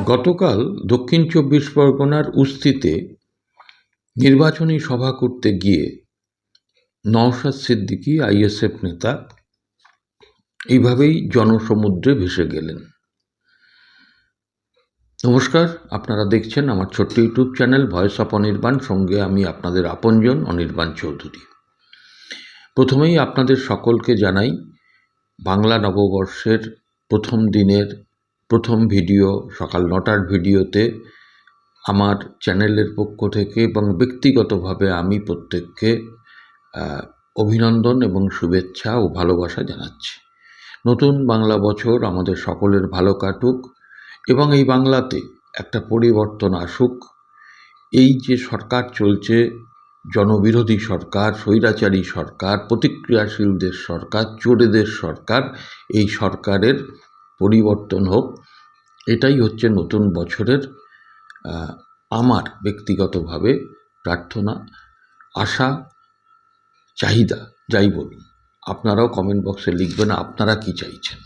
গতকাল দক্ষিণ ২৪ পরগনার উস্তিতে নির্বাচনী সভা করতে গিয়ে নওশাদ সিদ্দিকী আইএসএফ নেতা এইভাবেই জনসমুদ্রে ভেসে গেলেন। নমস্কার, আপনারা দেখছেন আমার ছোট্ট YouTube channel voice of Anirban, সঙ্গে আমি আপনাদের আপনজন অনির্বাণ চৌধুরী। প্রথমেই আপনাদের সকলকে জানাই বাংলা নববর্ষের প্রথম দিনের প্রথম ভিডিও সকাল ৯টার ভিডিওতে আমার চ্যানেলের পক্ষ থেকে এবং ব্যক্তিগতভাবে আমি প্রত্যেককে অভিনন্দন এবং শুভেচ্ছা ও ভালোবাসা জানাচ্ছি। নতুন বাংলা বছর আমাদের সকলের ভালো কাটুক এবং এই বাংলাতে একটা পরিবর্তন আসুক। এই যে সরকার চলছে, জনবিরোধী সরকার, স্বৈরাচারী সরকার, প্রতিক্রিয়াশীলদের সরকার, চোরেদের সরকার, এই সরকারের পরিবর্তন হোক, এটাই হচ্ছে নতুন বছরের আমার ব্যক্তিগতভাবে প্রার্থনা, আশা, চাহিদা, যাই বলুন। আপনারাও কমেন্ট বক্সে লিখবেন আপনারা কি চাইছেন।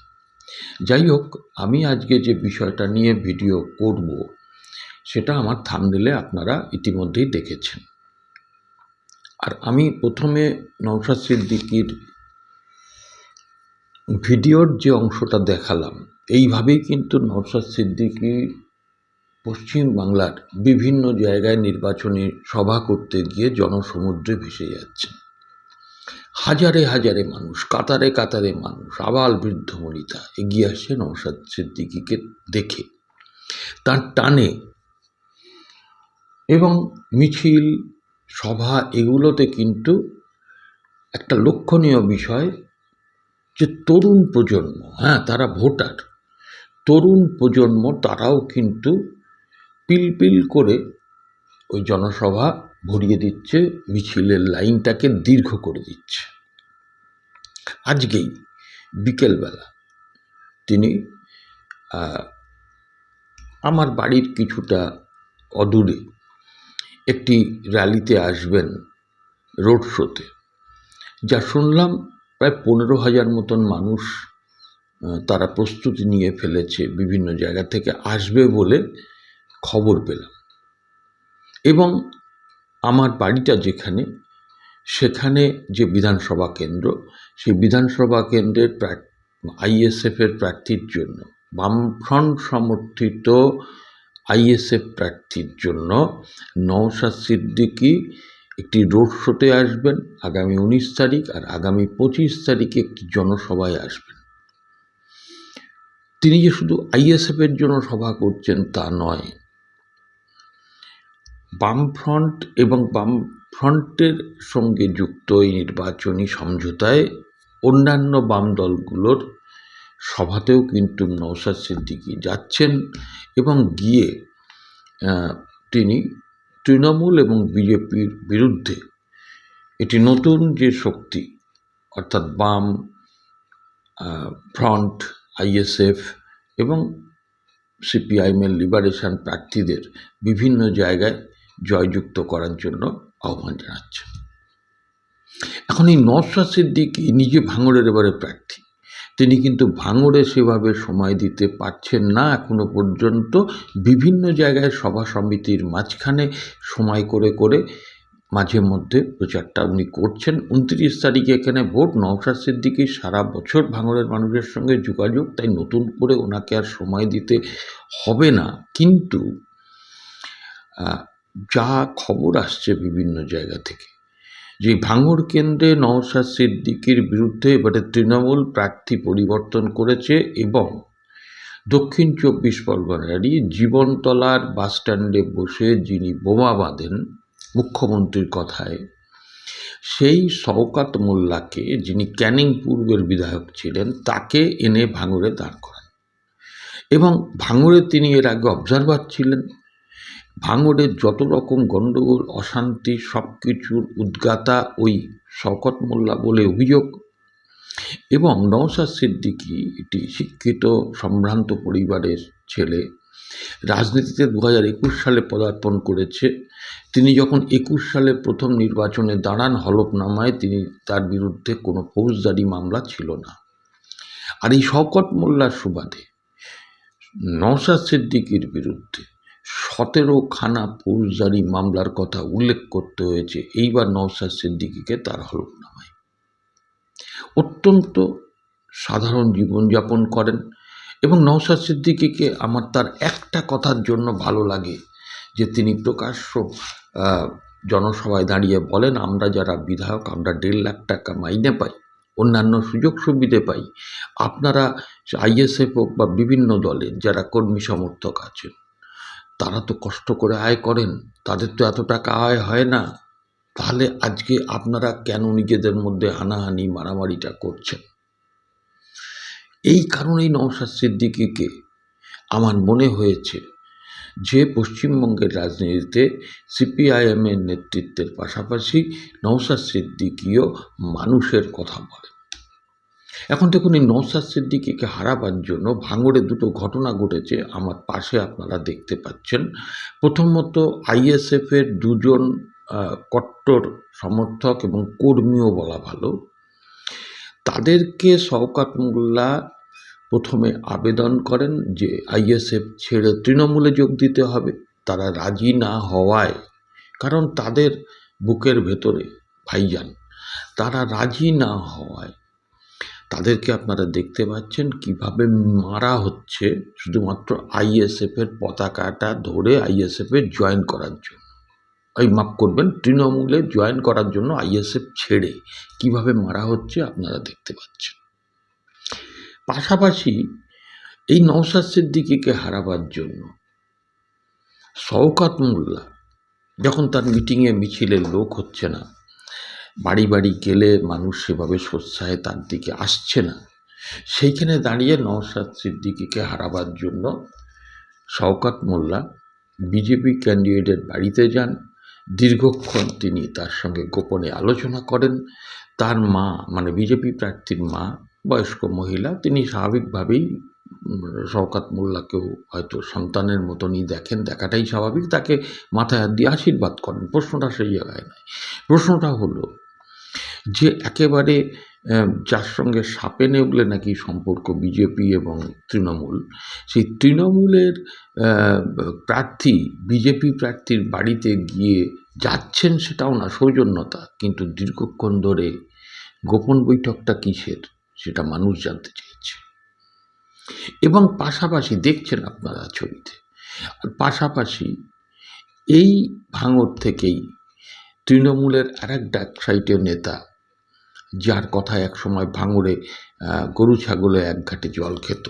যাই হোক, আমি আজকে যে বিষয়টা নিয়ে ভিডিও করব সেটা আমার থাম্বনেইলে আপনারা ইতিমধ্যেই দেখেছেন। আর আমি প্রথমে নওশাদ সিদ্দিকীর ভিডিওর যে অংশটা দেখালাম, এইভাবেই কিন্তু নওশাদ সিদ্দিকী পশ্চিম বাংলার বিভিন্ন জায়গায় নির্বাচনী সভা করতে গিয়ে জনসমুদ্রে ভেসে যাচ্ছেন। হাজারে হাজারে মানুষ, কাতারে কাতারে মানুষ, আবাল বৃদ্ধ বনিতা এগিয়ে আসছে নওশাদ সিদ্দিকীকে দেখে, তার টানে। এবং মিছিল, সভা এগুলোতে কিন্তু একটা লক্ষণীয় বিষয় যে তরুণ প্রজন্ম, তারা ভোটার, তরুণ প্রজন্ম তারাও কিন্তু পিলপিল করে ওই জনসভা ভরিয়ে দিচ্ছে, মিছিলের লাইনটাকে দীর্ঘ করে দিচ্ছে। আজকেই বিকেলবেলা তিনি আমার বাড়ির কিছুটা অদূরে একটি র্যালিতে আসবেন, রোড শোতে, যা শুনলাম প্রায় ১৫,০০০ মতন মানুষ তারা প্রস্তুতি নিয়ে ফেলেছে, বিভিন্ন জায়গা থেকে আসবে বলে খবর পেলাম। এবং আমার বাড়িটা যেখানে, সেখানে যে বিধানসভা কেন্দ্র, সেই বিধানসভা কেন্দ্রের আইএসএফের প্রার্থীর জন্য, বামফ্রন্ট সমর্থিত আইএসএফ প্রার্থীর জন্য নওশাদ সিদ্দিকী একটি রোড শোতে আসবেন আগামী ১৯ তারিখ, আর আগামী ২৫ তারিখে একটি জনসভায় আসবেন। তিনি যে শুধু আইএসএফের জন্য সভা করছেন তা নয়, বামফ্রন্ট এবং বামফ্রন্টের সঙ্গে যুক্ত এই নির্বাচনী সমঝোতায় অন্যান্য বাম দলগুলোর সভাতেও কিন্তু নওশাদ সিদ্দিকী যাচ্ছেন এবং গিয়ে তিনি তৃণমূল এবং বিজেপির বিরুদ্ধে এটি নতুন যে শক্তি, অর্থাৎ বাম ফ্রন্ট, আইএসএফ এবং সিপিআইএমের লিবারেশন প্রার্থীদের বিভিন্ন জায়গায় জয়যুক্ত করার জন্য আহ্বান জানাচ্ছে। এখন এই নওশাদ সিদ্দিকী নিজে ভাঙড়ের এবারে প্রার্থী, তিনি কিন্তু ভাঙড়ে সেভাবে সময় দিতে পারছেন না এখনো পর্যন্ত। বিভিন্ন জায়গায় সভা সমিতির মাঝখানে সময় করে করে মাঝে মধ্যে প্রচারটা উনি করছেন। ২৯ তারিখে এখানে ভোট, নওশাদ সিদ্দিকী সারা বছর ভাঙড়ের মানুষের সঙ্গে যোগাযোগ, তাই নতুন করে ওনাকে আর সময় দিতে হবে না। কিন্তু যা খবর আসছে বিভিন্ন জায়গা থেকে, যে ভাঙড় কেন্দ্রে নওশাদ সিদ্দিকীর বিরুদ্ধে এবারে তৃণমূল প্রার্থী পরিবর্তন করেছে এবং দক্ষিণ ২৪ পরগনারই জীবনতলার বাসস্ট্যান্ডে বসে যিনি বোমা বাঁধেন মুখ্যমন্ত্রীর কথায়, সেই শওকত মোল্লাকে, যিনি ক্যানিং পূর্বের বিধায়ক ছিলেন, তাকে এনে ভাঙড়ে দাঁড় করান। এবং ভাঙড়ে তিনি এর আগে অবজারভার ছিলেন। ভাঙড়ের যত রকম গণ্ডগোল, অশান্তি, সব কিছুর উদ্গাতা ওই শওকত মোল্লা বলে অভিযোগ। এবং নওশাদ সিদ্দিকী একটি শিক্ষিত সম্ভ্রান্ত পরিবারের ছেলে, রাজনীতিতে 2021 সালে পদার্পণ করেছে। তিনি যখন 21 সালে প্রথম নির্বাচনে দাঁড়ান, হলফনামায় তার বিরুদ্ধে কোনো ফৌজদারি মামলা ছিল না। আর এই শওকত মোল্লার সুবাদে নওশাদ সিদ্দিকীর বিরুদ্ধে 17খানা ফৌজদারি মামলার কথা উল্লেখ করতে হয়েছে এইবার নওশাদ সিদ্দিকীকে তার হলফনামায়। অত্যন্ত সাধারণ জীবনযাপন করেন এবং নওশাদ সিদ্দিকীকে আমার তার একটা কথার জন্য ভালো লাগে যে তিনি প্রকাশ্য জনসভায় দাঁড়িয়ে বলেন, আমরা যারা বিধায়ক আমরা 1.5 লাখ টাকা মাইনে পাই, অন্যান্য সুযোগ সুবিধে পাই, আপনারা আইএসএফ হোক বা বিভিন্ন দলের যারা কর্মী সমর্থক আছেন তারা তো কষ্ট করে আয় করেন, তাদের তো এত টাকা আয় হয় না, তাহলে আজকে আপনারা কেন নিজেদের মধ্যে হানাহানি মারামারিটা করছেন? এই কারণেই নওশাদ সিদ্দিকীকে আমার মনে হয়েছে যে পশ্চিমবঙ্গের রাজনীতিতে সিপিআইএমের নেতৃত্বের পাশাপাশি নওশাদ সিদ্দিকীও মানুষের কথা বলে। এখন দেখুন, এই নওশাদ সিদ্দিকীকে হারাবার জন্য ভাঙড়ে দুটো ঘটনা ঘটেছে আমার পাশে, আপনারা দেখতে পাচ্ছেন। প্রথমত আইএসএফের 2 জন কট্টর সমর্থক এবং কর্মীও বলা ভালো, তাদেরকে শওকত মোল্লা প্রথমে আবেদন করেন যে আইএসএফ ছেড়ে তৃণমূলে যোগ দিতে হবে। তারা রাজি না হওয়ায়, কারণ তাদের বুকের ভেতরে ভাইজান, তারা রাজি না হওয়ায় তাদেরকে আপনারা দেখতে পাচ্ছেন কিভাবে মারা হচ্ছে শুধুমাত্র আইএসএফের পতাকাটা ধরে আইএসএফে জয়েন করার জন্য। মাফ করবেন, তৃণমূলে জয়েন করার জন্য আইএসএফ ছেড়ে কিভাবে মারা হচ্ছে আপনারা দেখতে পাচ্ছেন। পাশাপাশি এই নওশাদ সিদ্দিকীকে হারাবার জন্য শওকত মোল্লা যখন তার মিটিংয়ে মিছিলে লোক হচ্ছে না, বাড়ি বাড়ি গেলে মানুষ সেভাবে সোৎসাহে তার দিকে আসছে না, সেইখানে দাঁড়িয়ে নওশাদ সিদ্দিকীকে হারাবার জন্য শওকত মোল্লা বিজেপি ক্যান্ডিডেটের বাড়িতে যান। দীর্ঘক্ষণ তিনি তার সঙ্গে গোপনে আলোচনা করেন। তার মা, মানে বিজেপি প্রার্থীর মা, বয়স্ক মহিলা, তিনি স্বাভাবিকভাবেই শওকত মোল্লাকেও হয়তো সন্তানের মতনই দেখেন, দেখাটাই স্বাভাবিক, তাকে মাথায় হাত দিয়ে আশীর্বাদ করেন। প্রশ্নটা সেই জায়গায় নয়। প্রশ্নটা হলো যে একেবারে যার সঙ্গে সাপে নেউলে নাকি সম্পর্ক বিজেপি এবং তৃণমূল, সেই তৃণমূলের প্রার্থী বিজেপি প্রার্থীর বাড়িতে গিয়ে যাচ্ছেন সেটাও না সৌজন্যতা, কিন্তু দীর্ঘক্ষণ ধরে গোপন বৈঠকটা কিসের সেটা মানুষ জানতে চেয়েছে। এবং পাশাপাশি দেখছেন আপনারা ছবিতে, আর পাশাপাশি এই ভাঙড় থেকেই তৃণমূলের আরেক ডাকসাইটের নেতা, যার কথা একসময় ভাঙড়ে গরু ছাগলে এক ঘাটে জল খেত,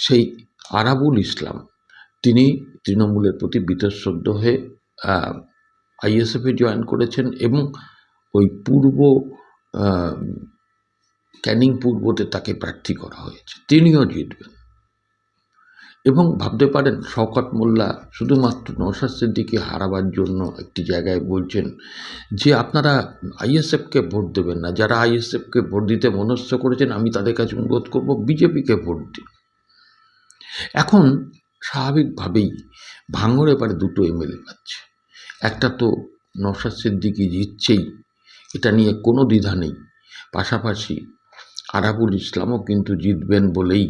সেই আরাবুল ইসলাম, তিনি তৃণমূলের প্রতি বীতশ্রদ্ধ হয়ে আইএসএফে জয়েন করেছেন এবং ওই ক্যানিং পূর্বতে তাকে প্রার্থী করা হয়েছে, তিনিও জিতবেন। এবং ভাবতে পারেন শওকত মোল্লা শুধুমাত্র নওশাদ সিদ্দিকী হারাবার জন্য একটি জায়গায় বলছেন যে আপনারা আইএসএফকে ভোট দেবেন না, যারা আইএসএফকে ভোট দিতে মনস্থ করেছেন আমি তাদের কাছে অনুরোধ করব বিজেপিকে ভোট দিন। এখন স্বাভাবিকভাবেই ভাঙড় এবারে 2টো এমএলএ পাচ্ছে, একটা তো নওশাদ সিদ্দিকী জিতছেই, এটা নিয়ে কোনো দ্বিধা নেই, পাশাপাশি আরাবুল ইসলামও কিন্তু জিতবেন বলেই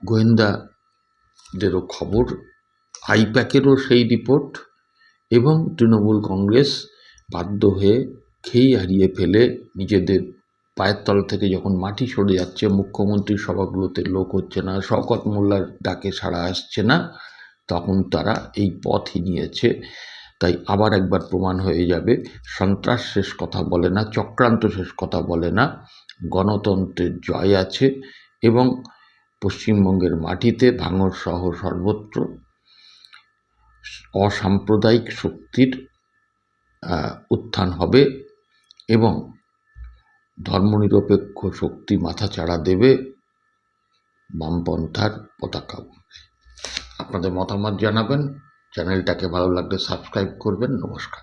গোয়েন্দাদেরও খবর, আইপ্যাকেরও সেই রিপোর্ট, এবং তৃণমূল কংগ্রেস বাধ্য হয়ে খেই হারিয়ে ফেলে নিজেদের পায়ের তল থেকে যখন মাটি সরে যাচ্ছে, মুখ্যমন্ত্রীর সভাগুলোতে লোক হচ্ছে না, শওকত মোল্লার ডাকে সাড়া আসছে না, তখন তারা এই পথই নিয়েছে। তাই আবার একবার প্রমাণ হয়ে যাবে সন্ত্রাস শেষ কথা বলে না, চক্রান্ত শেষ কথা বলে না, গণতন্ত্রের জয় আছে এবং পশ্চিমবঙ্গের মাটিতে ভাঙড় সহ সর্বত্র অসাম্প্রদায়িক শক্তির উত্থান হবে এবং ধর্মনিরপেক্ষ শক্তি মাথাচাড়া দেবে, বামপন্থার পতাকা উঠবে। আপনাদের মতামত জানাবেন, চ্যানেলটাকে ভালো লাগলে সাবস্ক্রাইব করবেন। নমস্কার।